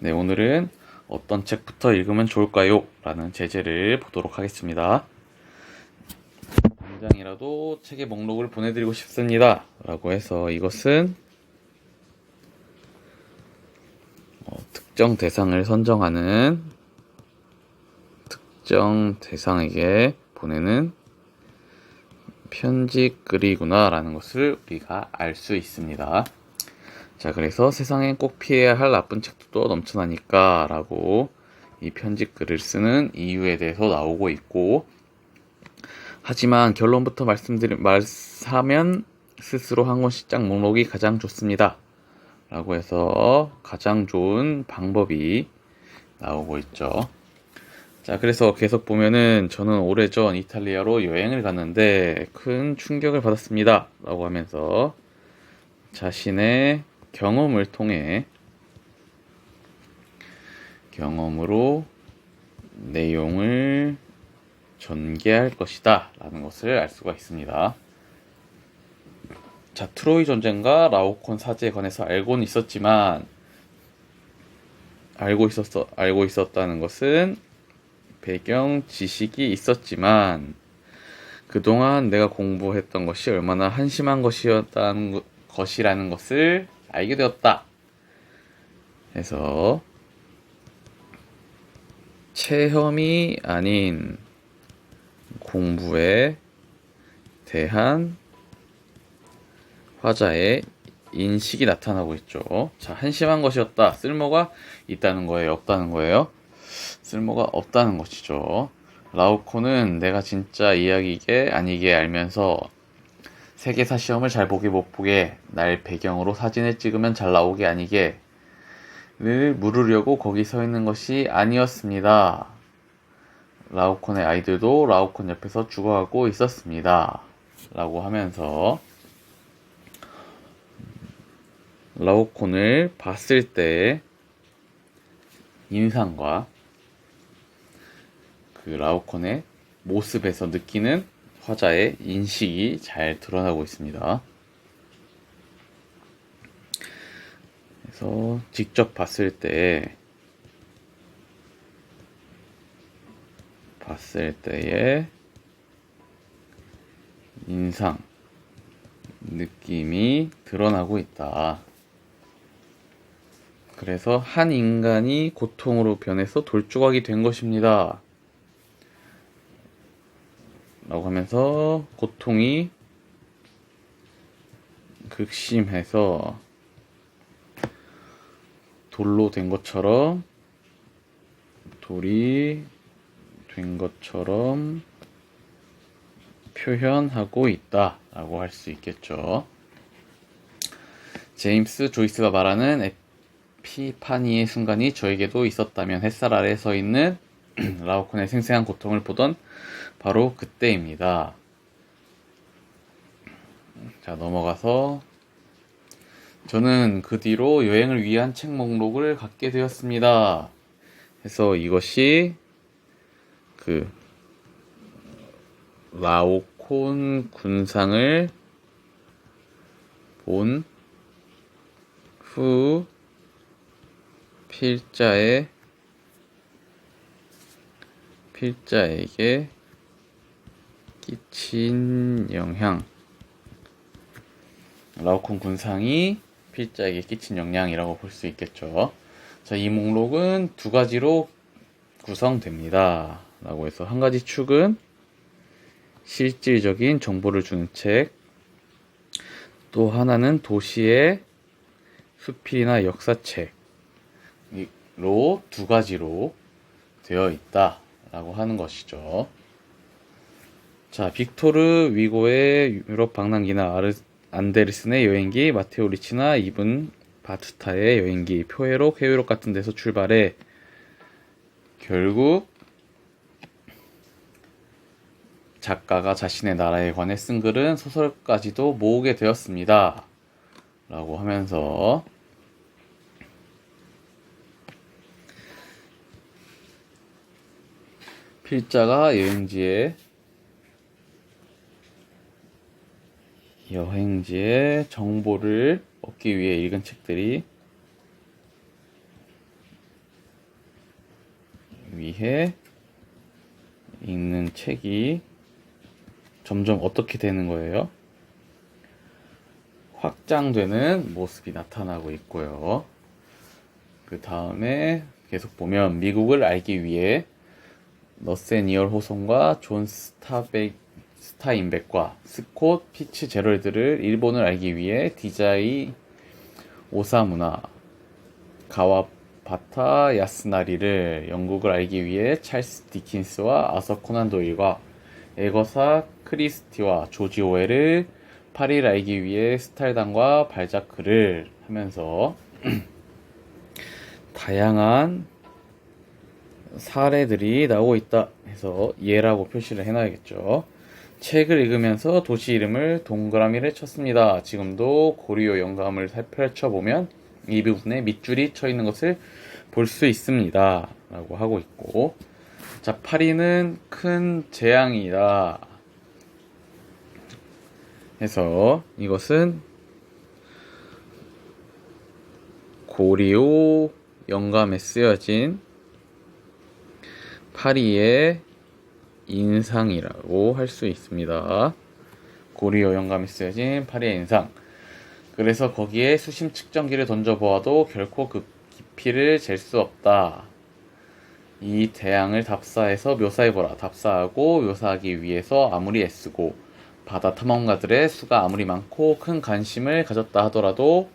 네, 오늘은 어떤 책부터 읽으면 좋을까요? 라는 제재를 보도록 하겠습니다. 당장이라도 책의 목록을 보내드리고 싶습니다. 라고 해서 이것은 특정 대상을 선정하는 특정 대상에게 보내는 편지글이구나 라는 것을 우리가 알 수 있습니다. 자, 그래서 세상엔 꼭 피해야 할 나쁜 책도 넘쳐나니까 라고 이 편집글을 쓰는 이유에 대해서 나오고 있고, 하지만 결론부터 말하면 스스로 한 권씩 짝 목록이 가장 좋습니다 라고 해서 가장 좋은 방법이 나오고 있죠. 자, 그래서 계속 보면은 저는 오래전 이탈리아로 여행을 갔는데 큰 충격을 받았습니다 라고 하면서 자신의 경험으로 내용을 전개할 것이다 라는 것을 알 수가 있습니다. 자, 트로이 전쟁과 라오콘 사제에 관해서 알고 있었다는 것은 배경 지식이 있었지만 그동안 내가 공부했던 것이 얼마나 한심한 것이라는 것을 알게 되었다. 해서 체험이 아닌 공부에 대한 화자의 인식이 나타나고 있죠. 자, 한심한 것이었다. 쓸모가 있다는 거예요? 없다는 거예요? 쓸모가 없다는 것이죠. 라오코는 내가 진짜 이야기게 아니게 알면서 세계사 시험을 잘 보게 못 보게, 날 배경으로 사진을 찍으면 잘 나오게 아니게 를 물으려고 거기 서 있는 것이 아니었습니다. 라오콘의 아이들도 라오콘 옆에서 죽어가고 있었습니다. 라고 하면서 라오콘을 봤을 때 인상과 그 라오콘의 모습에서 느끼는 화자의 인식이 잘 드러나고 있습니다. 그래서 직접 봤을 때의 인상, 느낌이 드러나고 있다. 그래서 한 인간이 고통으로 변해서 돌조각이 된 것입니다. 라고 하면서 고통이 극심해서 돌이 된 것처럼 표현하고 있다 라고 할 수 있겠죠. 제임스 조이스가 말하는 에피파니의 순간이 저에게도 있었다면 햇살 아래 서 있는 라오콘의 생생한 고통을 보던 바로 그때입니다. 자, 넘어가서 저는 그 뒤로 여행을 위한 책 목록을 갖게 되었습니다. 그래서 이것이 그 라오콘 군상을 본 후 필자에게 끼친 영향, 라오콘 군상이 필자에게 끼친 영향이라고 볼 수 있겠죠. 자, 이 목록은 두 가지로 구성됩니다. 라고 해서 한 가지 축은 실질적인 정보를 주는 책, 또 하나는 도시의 수필이나 역사책로 두 가지로 되어 있다 라고 하는 것이죠. 자, 빅토르 위고의 유럽 방랑기나 안데르센의 여행기, 마테오 리치나 이븐 바투타의 여행기, 표회록, 회의록 같은 데서 출발해 결국 작가가 자신의 나라에 관해 쓴 글은 소설까지도 모으게 되었습니다. 라고 하면서 필자가 여행지의 정보를 얻기 위해 읽은 책들이 위해 읽는 책이 점점 어떻게 되는 거예요? 확장되는 모습이 나타나고 있고요. 그 다음에 계속 보면 미국을 알기 위해 너세니얼 호손과 존 스타인백과 스콧 피츠제럴드를 일본을 알기 위해 디자이 오사무나 가와바타 야스나리를 영국을 알기 위해 찰스 디킨스와 아서 코난 도일과 에거사 크리스티와 조지 오웰을 파리를 알기 위해 스탈단과 발자크를 하면서 다양한 사례들이 나오고 있다 해서 예라고 표시를 해놔야겠죠. 책을 읽으면서 도시 이름을 동그라미를 쳤습니다. 지금도 고리오 영감을 펼쳐보면 이 부분에 밑줄이 쳐 있는 것을 볼 수 있습니다. 라고 하고 있고, 자, 파리는 큰 재앙이다 해서 이것은 고리오 영감에 쓰여진 파리의 인상이라고 할 수 있습니다. 고리오 영감에 쓰여진 파리의 인상. 그래서 거기에 수심 측정기를 던져보아도 결코 그 깊이를 잴 수 없다. 이 대양을 답사해서 묘사해보라. 답사하고 묘사하기 위해서 아무리 애쓰고 바다 탐험가들의 수가 아무리 많고 큰 관심을 가졌다 하더라도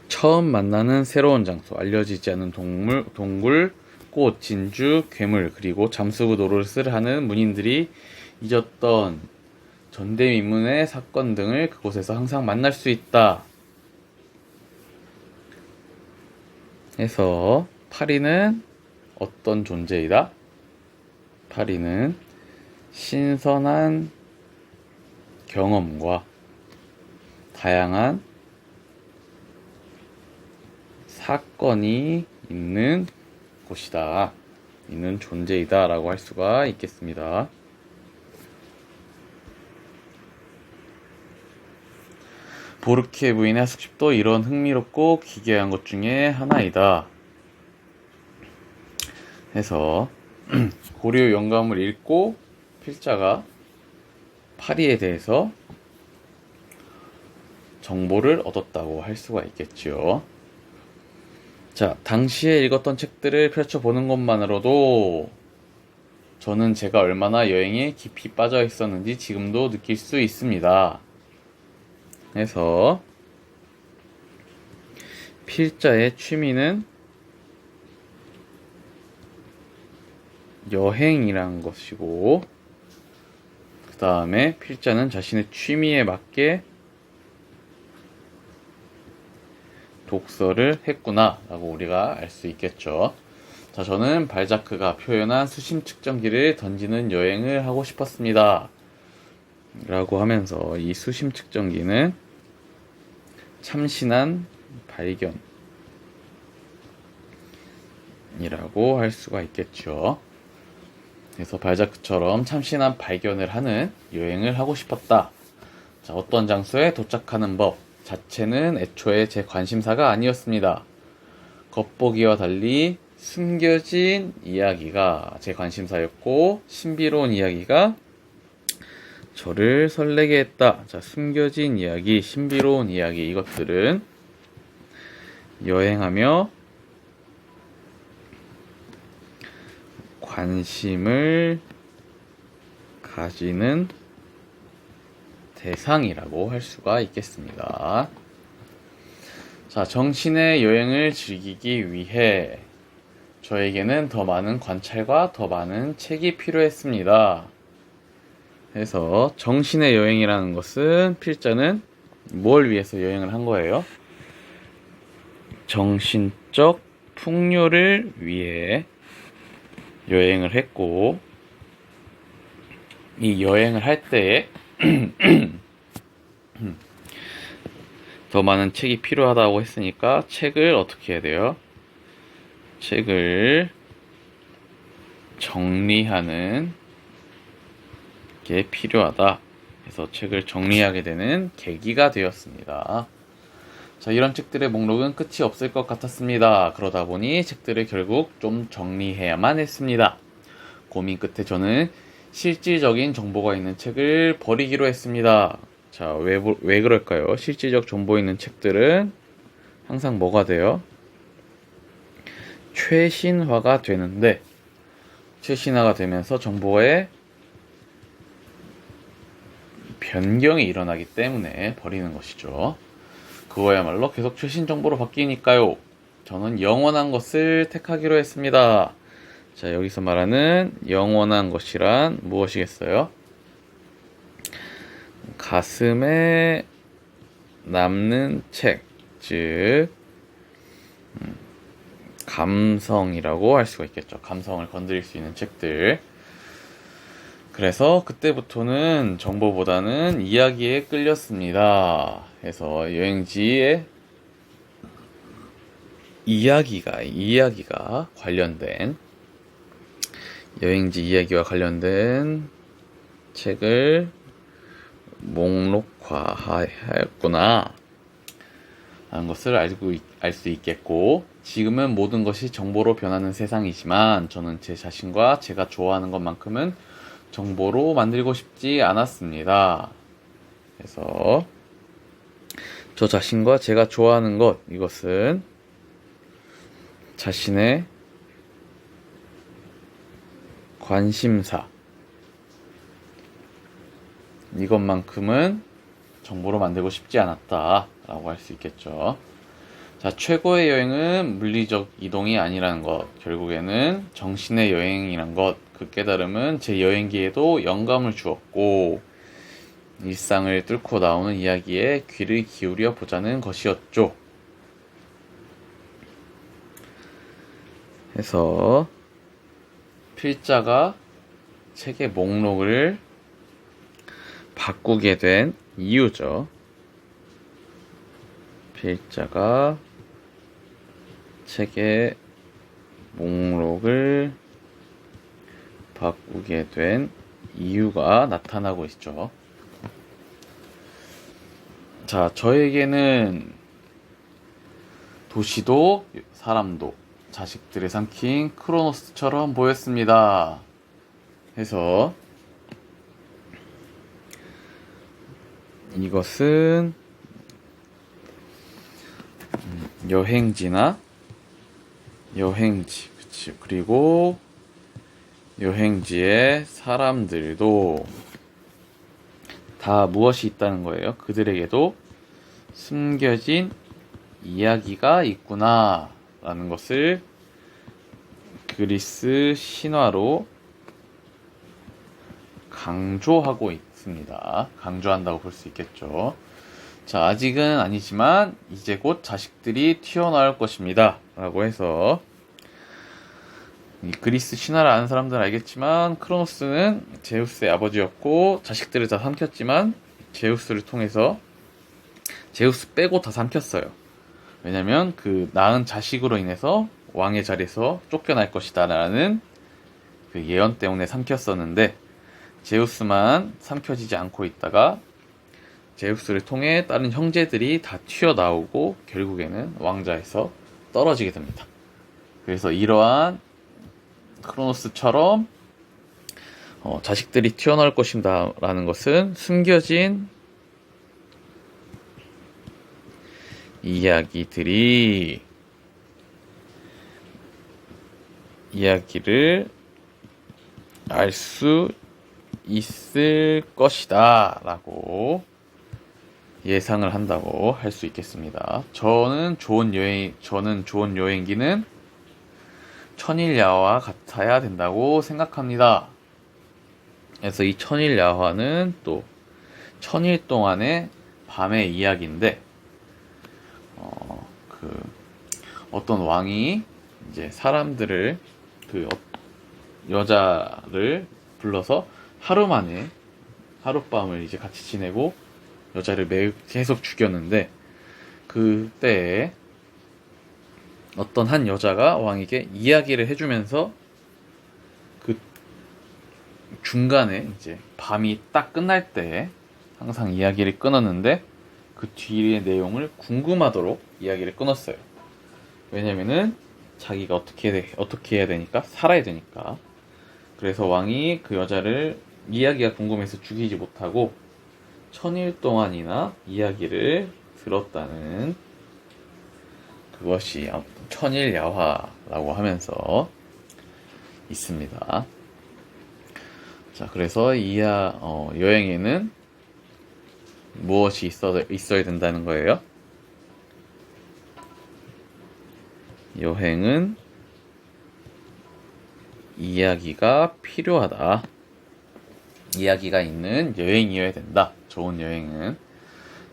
처음 만나는 새로운 장소, 알려지지 않은 동굴, 꽃, 진주, 괴물, 그리고 잠수부 노릇을 하는 문인들이 잊었던 전대미문의 사건 등을 그곳에서 항상 만날 수 있다. 해서 파리는 어떤 존재이다? 파리는 신선한 경험과 다양한 사건이 있는 곳이다. 있는 존재이다 라고 할 수가 있겠습니다. 보르키에 부인의 하숙집도 이런 흥미롭고 기괴한 것 중에 하나이다. 해서 고리오 영감을 읽고 필자가 파리에 대해서 정보를 얻었다고 할 수가 있겠지요. 자, 당시에 읽었던 책들을 펼쳐보는 것만으로도 저는 제가 얼마나 여행에 깊이 빠져 있었는지 지금도 느낄 수 있습니다. 해서 필자의 취미는 여행이란 것이고, 그 다음에 필자는 자신의 취미에 맞게 독서를 했구나 라고 우리가 알 수 있겠죠. 자, 저는 발자크가 표현한 수심 측정기를 던지는 여행을 하고 싶었습니다 라고 하면서 이 수심 측정기는 참신한 발견이라고 할 수가 있겠죠. 그래서 발자크처럼 참신한 발견을 하는 여행을 하고 싶었다. 자, 어떤 장소에 도착하는 법 자체는 애초에 제 관심사가 아니었습니다. 겉보기와 달리 숨겨진 이야기가 제 관심사였고, 신비로운 이야기가 저를 설레게 했다. 자, 숨겨진 이야기, 신비로운 이야기, 이것들은 여행하며 관심을 가지는 대상이라고 할 수가 있겠습니다. 자, 정신의 여행을 즐기기 위해 저에게는 더 많은 관찰과 더 많은 책이 필요했습니다. 그래서 정신의 여행이라는 것은 필자는 뭘 위해서 여행을 한 거예요? 정신적 풍요를 위해 여행을 했고, 이 여행을 할 때에 더 많은 책이 필요하다고 했으니까 책을 어떻게 해야 돼요? 책을 정리하는 게 필요하다. 그래서 책을 정리하게 되는 계기가 되었습니다. 자, 이런 책들의 목록은 끝이 없을 것 같았습니다. 그러다 보니 책들을 결국 좀 정리해야만 했습니다. 고민 끝에 저는 실질적인 정보가 있는 책을 버리기로 했습니다. 자, 왜 그럴까요? 실질적 정보 있는 책들은 항상 뭐가 돼요? 최신화가 되는데, 최신화가 되면서 정보에 변경이 일어나기 때문에 버리는 것이죠. 그거야말로 계속 최신 정보로 바뀌니까요. 저는 영원한 것을 택하기로 했습니다. 자, 여기서 말하는 영원한 것이란 무엇이겠어요? 가슴에 남는 책, 즉 감성이라고 할 수가 있겠죠. 감성을 건드릴 수 있는 책들. 그래서 그때부터는 정보보다는 이야기에 끌렸습니다. 그래서 여행지의 이야기가 관련된 여행지 이야기와 관련된 책을 목록화하였구나 라는 것을 알 수 있겠고, 지금은 모든 것이 정보로 변하는 세상이지만 저는 제 자신과 제가 좋아하는 것만큼은 정보로 만들고 싶지 않았습니다. 그래서 저 자신과 제가 좋아하는 것, 이것은 자신의 관심사, 이것만큼은 정보로 만들고 싶지 않았다라고 할 수 있겠죠. 자, 최고의 여행은 물리적 이동이 아니라는 것, 결국에는 정신의 여행이란 것, 그 깨달음은 제 여행기에도 영감을 주었고 일상을 뚫고 나오는 이야기에 귀를 기울여 보자는 것이었죠. 해서 필자가 책의 목록을 바꾸게 된 이유죠. 필자가 책의 목록을 바꾸게 된 이유가 나타나고 있죠. 자, 저에게는 도시도 사람도 자식들을 삼킨 크로노스처럼 보였습니다. 해서 이것은 여행지나 여행지, 그치. 그리고 여행지의 사람들도 다 무엇이 있다는 거예요? 그들에게도 숨겨진 이야기가 있구나 라는 것을 그리스 신화로 강조하고 있습니다. 강조한다고 볼 수 있겠죠. 자, 아직은 아니지만 이제 곧 자식들이 튀어나올 것입니다 라고 해서, 이 그리스 신화를 아는 사람들은 알겠지만 크로노스는 제우스의 아버지였고 자식들을 다 삼켰지만 제우스를 통해서 제우스 빼고 다 삼켰어요. 왜냐면 그 낳은 자식으로 인해서 왕의 자리에서 쫓겨날 것이다 라는 그 예언 때문에 삼켰었는데, 제우스만 삼켜지지 않고 있다가 제우스를 통해 다른 형제들이 다 튀어나오고 결국에는 왕자에서 떨어지게 됩니다. 그래서 이러한 크로노스처럼 자식들이 튀어나올 것입니다 라는 것은 숨겨진 이야기를 알 수 있을 것이다 라고 예상을 한다고 할 수 있겠습니다. 저는 좋은 여행기는 천일야화와 같아야 된다고 생각합니다. 그래서 이 천일야화는 또 천일 동안의 밤의 이야기인데, 어떤 왕이 이제 사람들을, 여자를 불러서 하룻밤을 이제 같이 지내고 여자를 계속 죽였는데, 그때 어떤 한 여자가 왕에게 이야기를 해주면서 그 중간에 이제 밤이 딱 끝날 때 항상 이야기를 끊었는데, 그 뒤의 내용을 궁금하도록 이야기를 끊었어요. 왜냐면은 자기가 어떻게 해야 되니까, 살아야 되니까. 그래서 왕이 그 여자를 이야기가 궁금해서 죽이지 못하고 1000일 동안이나 이야기를 들었다는, 그것이 천일 야화라고 하면서 있습니다. 자, 그래서 여행에는 무엇이 있어야 된다는 거예요? 여행은 이야기가 필요하다. 이야기가 있는 여행이어야 된다. 좋은 여행은.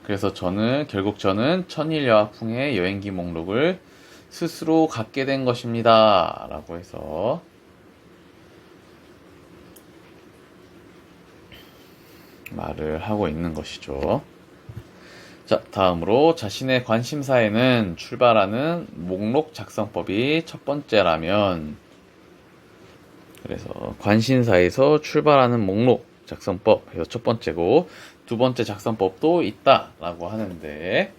그래서 결국 저는 천일야화풍의 여행기 목록을 스스로 갖게 된 것입니다. 라고 해서 말을 하고 있는 것이죠. 자, 다음으로 자신의 관심사에는 출발하는 목록 작성법이 첫 번째라면, 그래서 관심사에서 출발하는 목록 작성법 해서 첫 번째고, 두 번째 작성법도 있다라고 하는데,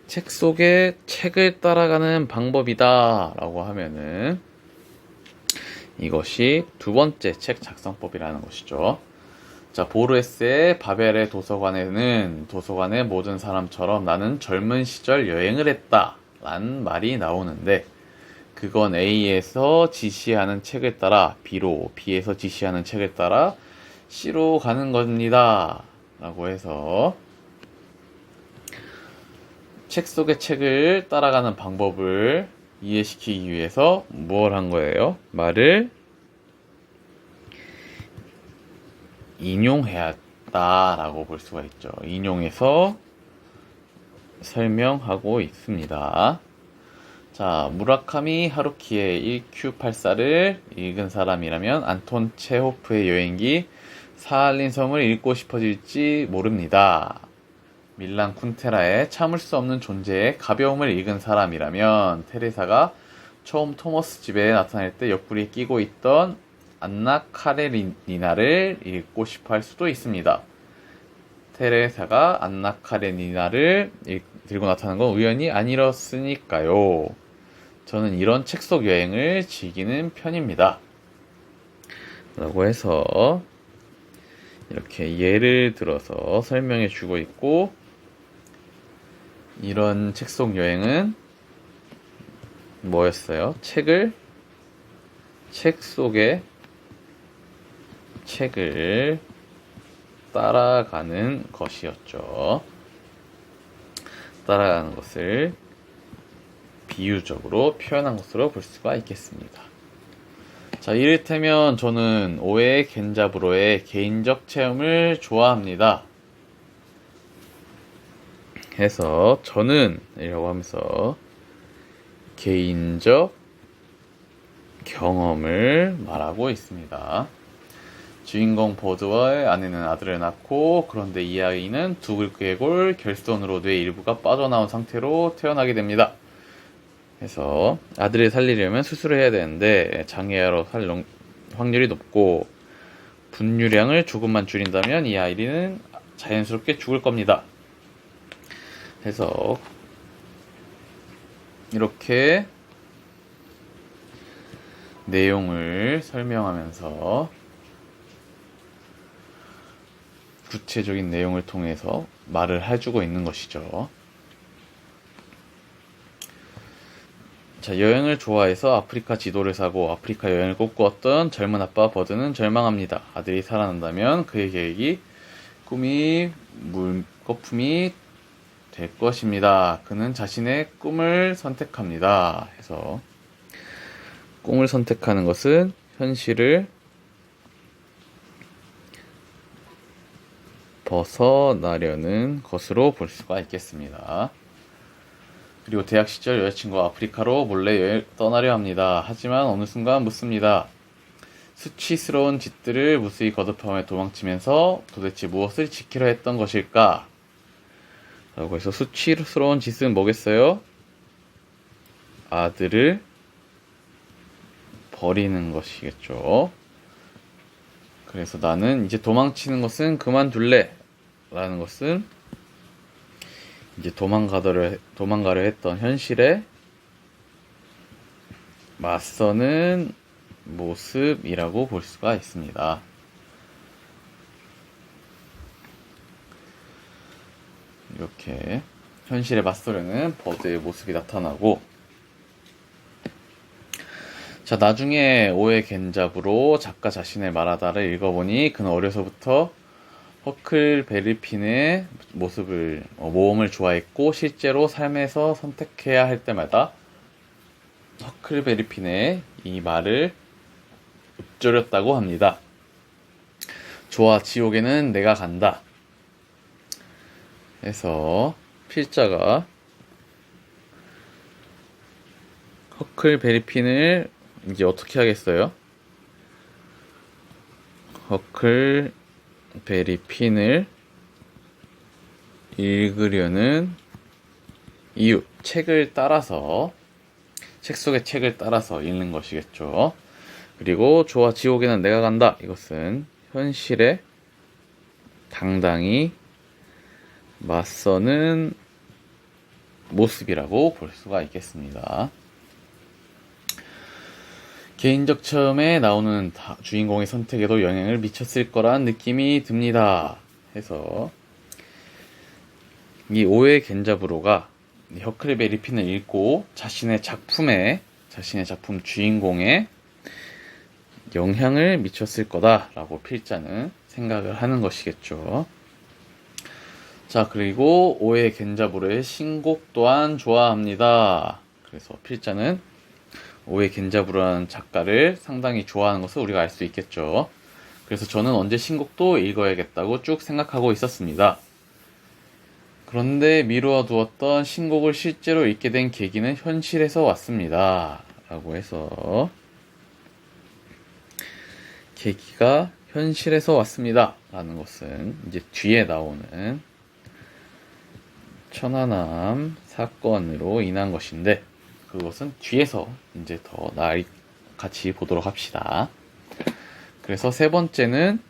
책 속에 책을 따라가는 방법이다라고 하면은 이것이 두 번째 책 작성법이라는 것이죠. 자, 보르헤스의 바벨의 도서관에는 도서관의 모든 사람처럼 나는 젊은 시절 여행을 했다 라는 말이 나오는데, 그건 A에서 지시하는 책을 따라 B로, B에서 지시하는 책을 따라 C로 가는 겁니다 라고 해서 책 속의 책을 따라가는 방법을 이해시키기 위해서 뭘 한 거예요? 말을 인용했다라고 볼 수가 있죠. 인용해서 설명하고 있습니다. 자, 무라카미 하루키의 1Q84를 읽은 사람이라면 안톤 체호프의 여행기 사할린섬을 읽고 싶어질지 모릅니다. 밀란 쿤테라의 참을 수 없는 존재의 가벼움을 읽은 사람이라면 테레사가 처음 토머스 집에 나타날 때 옆구리에 끼고 있던 안나 카레니나를 읽고 싶어 할 수도 있습니다. 테레사가 안나 카레니나를 들고 나타난 건 우연이 아니었으니까요. 저는 이런 책 속 여행을 즐기는 편입니다. 라고 해서 이렇게 예를 들어서 설명해 주고 있고, 이런 책 속 여행은 뭐였어요? 책 속에 책을 따라가는 것이었죠. 따라가는 것을 비유적으로 표현한 것으로 볼 수가 있겠습니다. 자, 이를테면 저는 오에 겐자부로의 개인적 체험을 좋아합니다. 해서 저는 이라고 하면서 개인적 경험을 말하고 있습니다. 주인공 버드와의 아내는 아들을 낳고, 그런데 이 아이는 두개골 결손으로 뇌 일부가 빠져나온 상태로 태어나게 됩니다. 그래서 아들을 살리려면 수술을 해야 되는데 장애아로 살 확률이 높고, 분유량을 조금만 줄인다면 이 아이는 자연스럽게 죽을 겁니다. 그래서 이렇게 내용을 설명하면서 구체적인 내용을 통해서 말을 해주고 있는 것이죠. 자, 여행을 좋아해서 아프리카 지도를 사고 아프리카 여행을 꿈꾸었던 젊은 아빠 버드는 절망합니다. 아들이 살아난다면 그의 계획이 꿈이 물거품이 될 것입니다. 그는 자신의 꿈을 선택합니다. 해서 꿈을 선택하는 것은 현실을 벗어나려는 것으로 볼 수가 있겠습니다. 그리고 대학 시절 여자친구와 아프리카로 몰래 여행 떠나려 합니다. 하지만 어느 순간 묻습니다. 수치스러운 짓들을 무수히 거듭하며 도망치면서 도대체 무엇을 지키려 했던 것일까? 라고 해서 수치스러운 짓은 뭐겠어요? 아들을 버리는 것이겠죠. 그래서 나는 이제 도망치는 것은 그만둘래 라는 것은 이제 도망가려 했던 현실에 맞서는 모습이라고 볼 수가 있습니다. 이렇게 현실에 맞서려는 버드의 모습이 나타나고, 자, 나중에 오해 겐잡으로 작가 자신의 말하다를 읽어보니 그는 어려서부터 허클베리핀의 모험을 좋아했고 실제로 삶에서 선택해야 할 때마다 허클베리핀의 이 말을 읊조렸다고 합니다. 좋아, 지옥에는 내가 간다. 해서 필자가 허클베리핀을 이제 어떻게 하겠어요? 허클베리핀을 읽으려는 이유, 책 속의 책을 따라서 읽는 것이겠죠. 그리고 좋아, 지옥에는 내가 간다. 이것은 현실에 당당히 맞서는 모습이라고 볼 수가 있겠습니다. 개인적 체험에 나오는 주인공의 선택에도 영향을 미쳤을 거란 느낌이 듭니다. 해서 이 오해 겐자부로가 허클베리핀을 읽고 자신의 작품 주인공에 영향을 미쳤을 거다라고 필자는 생각을 하는 것이겠죠. 자, 그리고 오해 겐자부로의 신곡 또한 좋아합니다. 그래서 필자는 오해 겐자부로라는 작가를 상당히 좋아하는 것을 우리가 알 수 있겠죠. 그래서 저는 언제 신곡도 읽어야겠다고 쭉 생각하고 있었습니다. 그런데 미루어 두었던 신곡을 실제로 읽게 된 계기는 현실에서 왔습니다. 라고 해서 계기가 현실에서 왔습니다. 라는 것은 이제 뒤에 나오는 천안함 사건으로 인한 것인데, 그것은 뒤에서 이제 더 같이 보도록 합시다. 그래서 세 번째는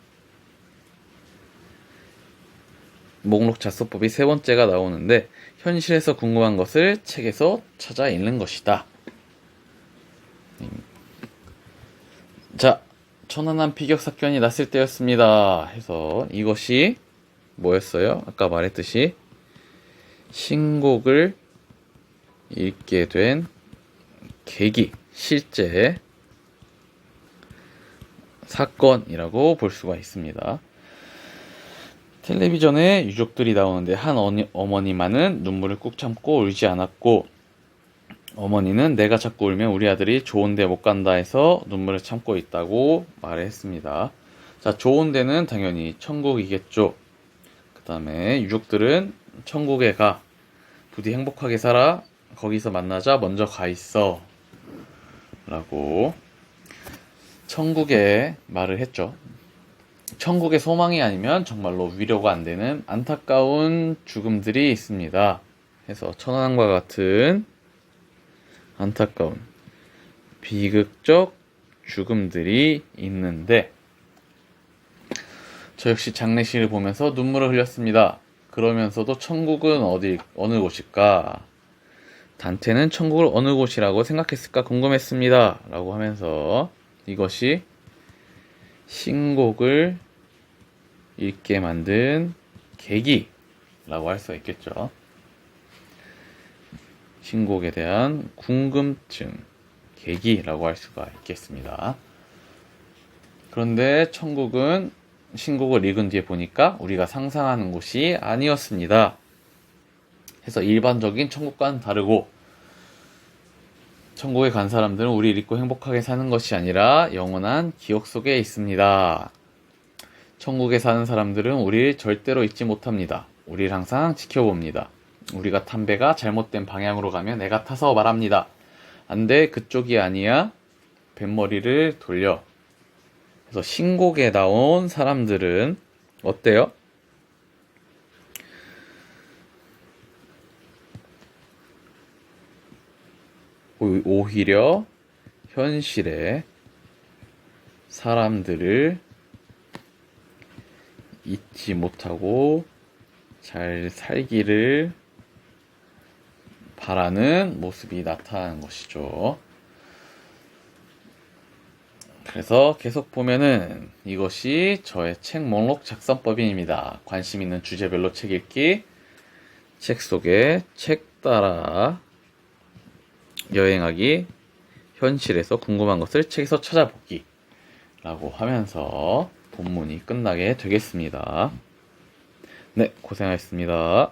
목록 자소법이 세 번째가 나오는데, 현실에서 궁금한 것을 책에서 찾아 읽는 것이다. 자, 천안함 피격 사건이 났을 때였습니다. 해서 이것이 뭐였어요? 아까 말했듯이 신곡을 읽게 된 계기, 실제 사건이라고 볼 수가 있습니다. 텔레비전에 유족들이 나오는데 한 어머니만은 눈물을 꾹 참고 울지 않았고, 어머니는 내가 자꾸 울면 우리 아들이 좋은 데 못 간다 해서 눈물을 참고 있다고 말했습니다. 자, 좋은 데는 당연히 천국이겠죠. 그 다음에 유족들은 천국에 가, 부디 행복하게 살아, 거기서 만나자, 먼저 가 있어 라고 천국에 말을 했죠. 천국의 소망이 아니면 정말로 위로가 안 되는 안타까운 죽음들이 있습니다. 해서 천안함과 같은 안타까운 비극적 죽음들이 있는데, 저 역시 장례식을 보면서 눈물을 흘렸습니다. 그러면서도 천국은 어느 곳일까? 단테는 천국을 어느 곳이라고 생각했을까 궁금했습니다. 라고 하면서 이것이 신곡을 읽게 만든 계기라고 할 수 있겠죠. 신곡에 대한 궁금증, 계기라고 할 수가 있겠습니다. 그런데 천국은 신곡을 읽은 뒤에 보니까 우리가 상상하는 곳이 아니었습니다. 그래서 일반적인 천국과는 다르고, 천국에 간 사람들은 우리를 잊고 행복하게 사는 것이 아니라 영원한 기억 속에 있습니다. 천국에 사는 사람들은 우리를 절대로 잊지 못합니다. 우리를 항상 지켜봅니다. 우리가 탄 배가 잘못된 방향으로 가면 내가 타서 말합니다. 안 돼, 그쪽이 아니야. 뱃머리를 돌려. 그래서 신곡에 나온 사람들은 어때요? 오히려 현실의 사람들을 잊지 못하고 잘 살기를 바라는 모습이 나타나는 것이죠. 그래서 계속 보면은 이것이 저의 책 목록 작성법입니다. 관심 있는 주제별로 책 읽기, 책 속에 책 따라 여행하기, 현실에서 궁금한 것을 책에서 찾아보기 라고 하면서 본문이 끝나게 되겠습니다. 네, 고생하셨습니다.